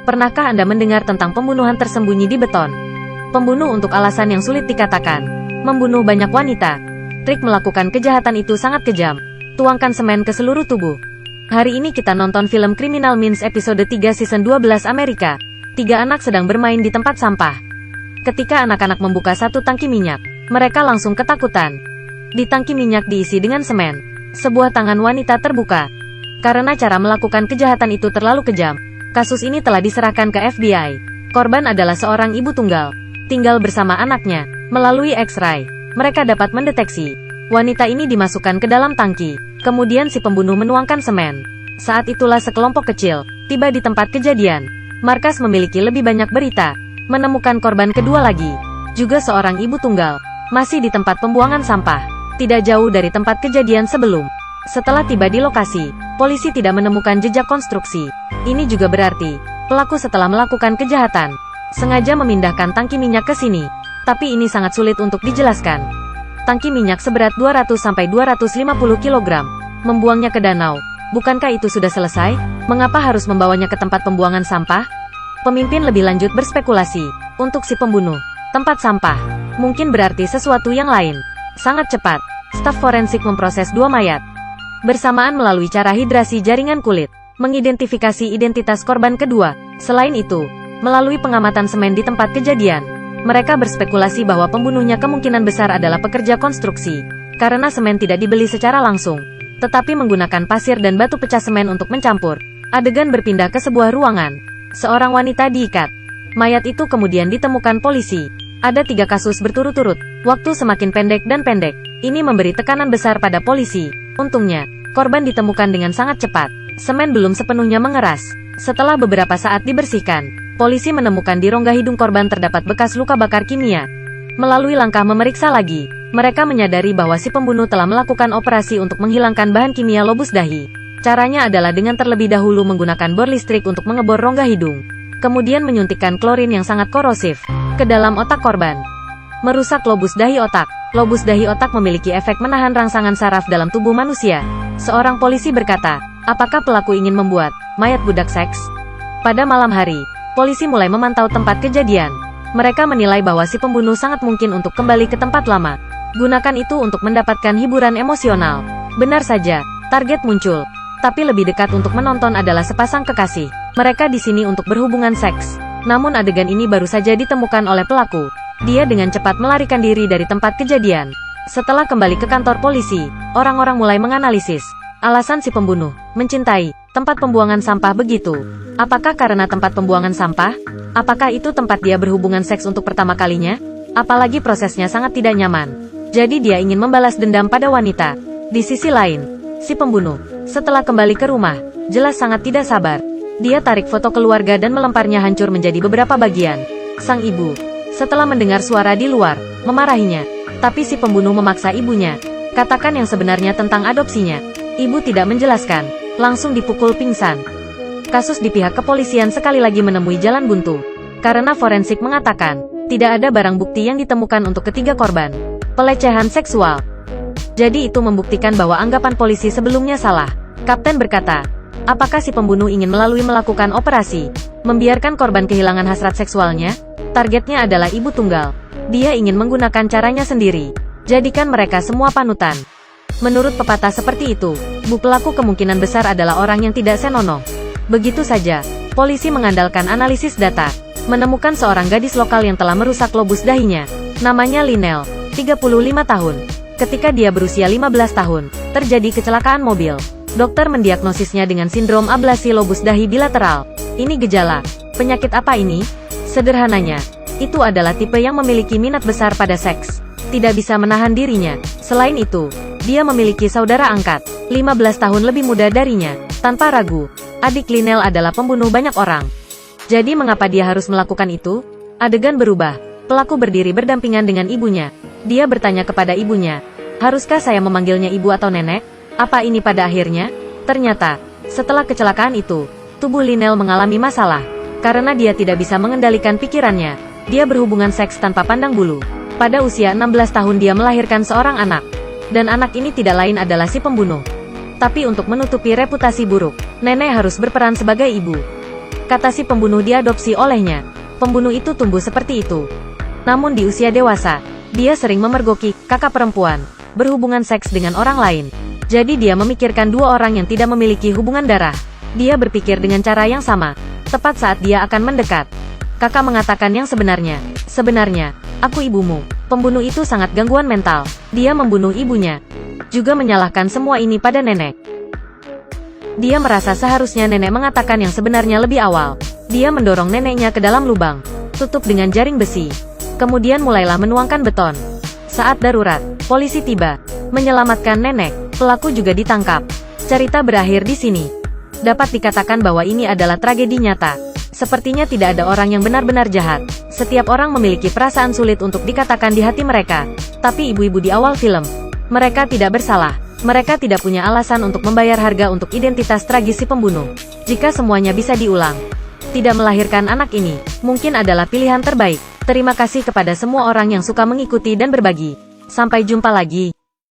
Pernahkah Anda mendengar tentang pembunuhan tersembunyi di beton? Pembunuh untuk alasan yang sulit dikatakan. Membunuh banyak wanita. Trik melakukan kejahatan itu sangat kejam. Tuangkan semen ke seluruh tubuh. Hari ini kita nonton film Criminal Minds episode 3 season 12 Amerika. 3 anak sedang bermain di tempat sampah. Ketika anak-anak membuka satu tangki minyak, mereka langsung ketakutan. Di tangki minyak diisi dengan semen. Sebuah tangan wanita terbuka. Karena cara melakukan kejahatan itu terlalu kejam, kasus ini telah diserahkan ke FBI. Korban adalah seorang ibu tunggal, tinggal bersama anaknya. Melalui X-ray, mereka dapat mendeteksi wanita ini dimasukkan ke dalam tangki. Kemudian si pembunuh menuangkan semen. Saat itulah sekelompok kecil tiba di tempat kejadian. Markas memiliki lebih banyak berita, menemukan korban kedua lagi, juga seorang ibu tunggal, masih di tempat pembuangan sampah, tidak jauh dari tempat kejadian sebelum. Setelah tiba di lokasi, polisi tidak menemukan jejak konstruksi. Ini juga berarti, pelaku setelah melakukan kejahatan, sengaja memindahkan tangki minyak ke sini. Tapi ini sangat sulit untuk dijelaskan. Tangki minyak seberat 200-250 kg, membuangnya ke danau. Bukankah itu sudah selesai? Mengapa harus membawanya ke tempat pembuangan sampah? Pemimpin lebih lanjut berspekulasi. Untuk si pembunuh, tempat sampah mungkin berarti sesuatu yang lain. Sangat cepat, staf forensik memproses 2 mayat bersamaan melalui cara hidrasi jaringan kulit, mengidentifikasi identitas korban kedua. Selain itu, melalui pengamatan semen di tempat kejadian, mereka berspekulasi bahwa pembunuhnya kemungkinan besar adalah pekerja konstruksi, karena semen tidak dibeli secara langsung, tetapi menggunakan pasir dan batu pecah semen untuk mencampur. Adegan berpindah ke sebuah ruangan. Seorang wanita diikat. Mayat itu kemudian ditemukan polisi. Ada 3 kasus berturut-turut. Waktu semakin pendek dan pendek. Ini memberi tekanan besar pada polisi. Untungnya, korban ditemukan dengan sangat cepat. Semen belum sepenuhnya mengeras. Setelah beberapa saat dibersihkan, polisi menemukan di rongga hidung korban terdapat bekas luka bakar kimia. Melalui langkah memeriksa lagi, mereka menyadari bahwa si pembunuh telah melakukan operasi untuk menghilangkan bahan kimia lobus dahi. Caranya adalah dengan terlebih dahulu menggunakan bor listrik untuk mengebor rongga hidung. Kemudian menyuntikkan klorin yang sangat korosif ke dalam otak korban. Merusak lobus dahi otak. Lobus dahi otak memiliki efek menahan rangsangan saraf dalam tubuh manusia. Seorang polisi berkata, apakah pelaku ingin membuat mayat budak seks? Pada malam hari, polisi mulai memantau tempat kejadian. Mereka menilai bahwa si pembunuh sangat mungkin untuk kembali ke tempat lama. Gunakan itu untuk mendapatkan hiburan emosional. Benar saja, target muncul. Tapi lebih dekat untuk menonton adalah sepasang kekasih. Mereka di sini untuk berhubungan seks. Namun adegan ini baru saja ditemukan oleh pelaku. Dia dengan cepat melarikan diri dari tempat kejadian. Setelah kembali ke kantor polisi, orang-orang mulai menganalisis alasan si pembunuh mencintai tempat pembuangan sampah begitu. Apakah karena tempat pembuangan sampah? Apakah itu tempat dia berhubungan seks untuk pertama kalinya? Apalagi prosesnya sangat tidak nyaman. Jadi dia ingin membalas dendam pada wanita. Di sisi lain, si pembunuh, setelah kembali ke rumah, jelas sangat tidak sabar. Dia tarik foto keluarga dan melemparnya hancur menjadi beberapa bagian. Sang ibu, setelah mendengar suara di luar, memarahinya. Tapi si pembunuh memaksa ibunya. Katakan yang sebenarnya tentang adopsinya. Ibu tidak menjelaskan, langsung dipukul pingsan. Kasus di pihak kepolisian sekali lagi menemui jalan buntu. Karena forensik mengatakan, tidak ada barang bukti yang ditemukan untuk ketiga korban pelecehan seksual. Jadi itu membuktikan bahwa anggapan polisi sebelumnya salah. Kapten berkata, apakah si pembunuh ingin melakukan operasi, membiarkan korban kehilangan hasrat seksualnya? Targetnya adalah ibu tunggal. Dia ingin menggunakan caranya sendiri. Jadikan mereka semua panutan. Menurut pepatah seperti itu, bu pelaku kemungkinan besar adalah orang yang tidak senonoh. Begitu saja, polisi mengandalkan analisis data, menemukan seorang gadis lokal yang telah merusak lobus dahinya. Namanya Linel, 35 tahun. Ketika dia berusia 15 tahun, terjadi kecelakaan mobil. Dokter mendiagnosisnya dengan sindrom ablasi lobus dahi bilateral. Ini gejala. Penyakit apa ini? Sederhananya, itu adalah tipe yang memiliki minat besar pada seks. Tidak bisa menahan dirinya. Selain itu, dia memiliki saudara angkat, 15 tahun lebih muda darinya. Tanpa ragu, adik Linel adalah pembunuh banyak orang. Jadi mengapa dia harus melakukan itu? Adegan berubah. Pelaku berdiri berdampingan dengan ibunya. Dia bertanya kepada ibunya, haruskah saya memanggilnya ibu atau nenek? Apa ini pada akhirnya? Ternyata, setelah kecelakaan itu, tubuh Linel mengalami masalah. Karena dia tidak bisa mengendalikan pikirannya, dia berhubungan seks tanpa pandang bulu. Pada usia 16 tahun dia melahirkan seorang anak. Dan anak ini tidak lain adalah si pembunuh. Tapi untuk menutupi reputasi buruk, nenek harus berperan sebagai ibu. kata si pembunuh diadopsi olehnya. Pembunuh itu tumbuh seperti itu. Namun di usia dewasa, dia sering memergoki kakak perempuan, berhubungan seks dengan orang lain. Jadi dia memikirkan dua orang yang tidak memiliki hubungan darah. Dia berpikir dengan cara yang sama, tepat saat dia akan mendekat. Kakak mengatakan yang sebenarnya. Sebenarnya, aku ibumu. Pembunuh itu sangat gangguan mental. Dia membunuh ibunya. Juga menyalahkan semua ini pada nenek. Dia merasa seharusnya nenek mengatakan yang sebenarnya lebih awal. Dia mendorong neneknya ke dalam lubang, tutup dengan jaring besi. Kemudian mulailah menuangkan beton. Saat darurat, polisi tiba, menyelamatkan nenek. Pelaku juga ditangkap. Cerita berakhir di sini. Dapat dikatakan bahwa ini adalah tragedi nyata. Sepertinya tidak ada orang yang benar-benar jahat. Setiap orang memiliki perasaan sulit untuk dikatakan di hati mereka. Tapi ibu-ibu di awal film, mereka tidak bersalah. Mereka tidak punya alasan untuk membayar harga untuk identitas tragis si pembunuh. Jika semuanya bisa diulang, tidak melahirkan anak ini, mungkin adalah pilihan terbaik. Terima kasih kepada semua orang yang suka mengikuti dan berbagi. Sampai jumpa lagi.